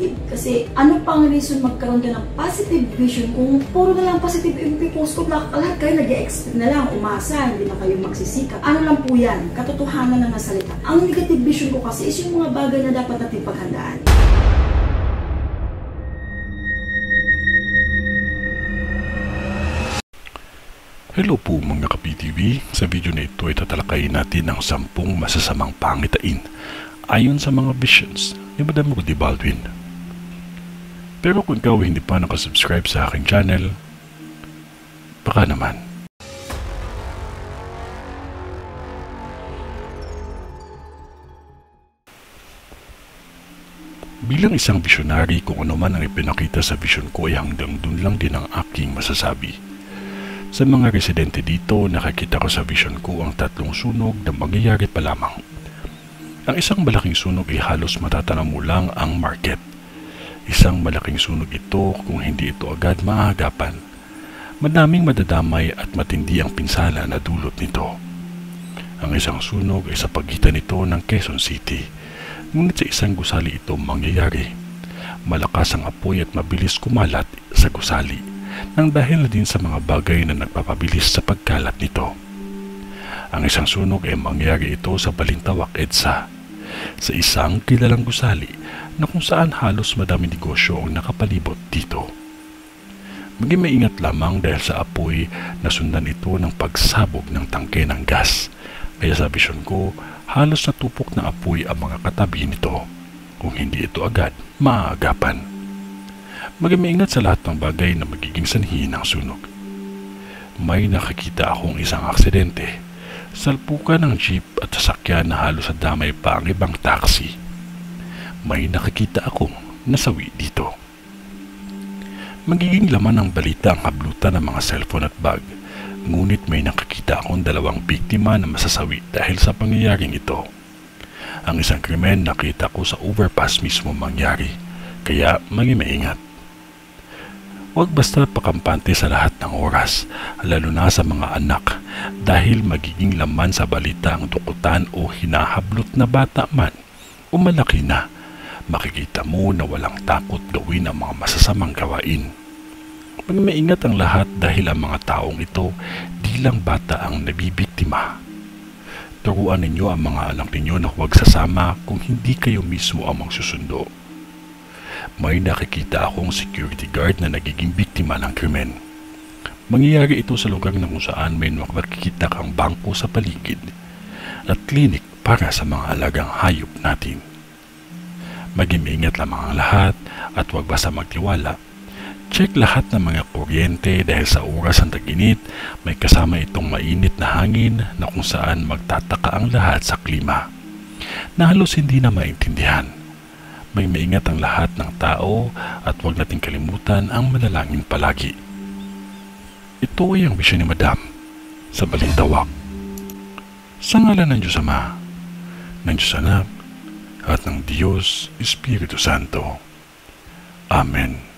Kasi ano pang reason magkaroon ka ng positive vision kung puro na lang positive i-post ko, lahat kayo nag-expect na lang, umasa, hindi na kayo magsisikap. Ano lang po yan, katotohanan na nasalita. Ang negative vision ko kasi is yung mga bagay na dapat natin paghandaan. Hello po mga ka-PTV, sa video na ito ay tatalakayin natin ang 10 masasamang pangitain ayon sa mga visions ni Madam Rudy Baldwin. Pero kung ikaw hindi pa nakasubscribe sa aking channel, baka naman. Bilang isang visionary, kung ano man ang ipinakita sa vision ko ay hanggang dun lang din ang aking masasabi. Sa mga residente dito, nakakita ko sa vision ko ang 3 sunog na mangyayari pa lamang. Ang isang malaking sunog ay halos matatanaw mo lang ang market. Isang malaking sunog ito kung hindi ito agad maagapan. Madaming madadamay at matindi ang pinsala na dulot nito. Ang isang sunog ay sa pagitan nito ng Quezon City. Ngunit sa isang gusali ito mangyayari. Malakas ang apoy at mabilis kumalat sa gusali nang dahil na din sa mga bagay na nagpapabilis sa pagkalat nito. Ang isang sunog ay mangyayari ito sa Balintawak, EDSA, sa isang kilalang gusali na kung saan halos madami negosyo ang nakapalibot dito. Maging maingat lamang dahil sa apoy na sundan ito ng pagsabog ng tangke ng gas. Kaya sa vision ko, halos natupok ng apoy ang mga katabi nito kung hindi ito agad maaagapan. Maging maingat sa lahat ng bagay na magiging sanhi ng sunog. May nakakita akong isang aksidente. Salpukan ng jeep at sasakyan na halos damay pa ang ibang taxi. May nakikita akong nasawi dito. Magiging laman ng balita ang hablutan ng mga cellphone at bag. Ngunit may nakikita akong 2 biktima na masasawi dahil sa pangyayaring ito. Ang isang krimen nakita ko sa overpass mismo mangyari, kaya maging maingat. Huwag basta pakampante sa lahat ng oras, lalo na sa mga anak, dahil magiging laman sa balita ang dukutan o hinahablot na bata man o malaki na. Makikita mo na walang takot gawin ang mga masasamang gawain. Magmaingat ang lahat dahil ang mga taong ito di lang bata ang nabibiktima. Turuan ninyo ang mga anak ninyo na huwag sasama kung hindi kayo mismo ang magsusundo. May nakikita akong security guard na nagiging biktima ng krimen. Mangyayari ito sa lugar na kung saan may makikita kang bangko sa paligid at klinik para sa mga alagang hayop natin. Maging maingat lamang ang lahat at huwag basta magtiwala. Check lahat ng mga kuryente dahil sa oras ng tag-init may kasama itong mainit na hangin na kung saan magtataka ang lahat sa klima na halos hindi na maintindihan. May maingat ang lahat ng tao at huwag nating kalimutan ang manalangin palagi. Ito ay ang vision ni Madam sa Balintawak. Sa ngalan ng Diyos Ama, ng Diyos Anak, at ng Diyos Espiritu Santo. Amen.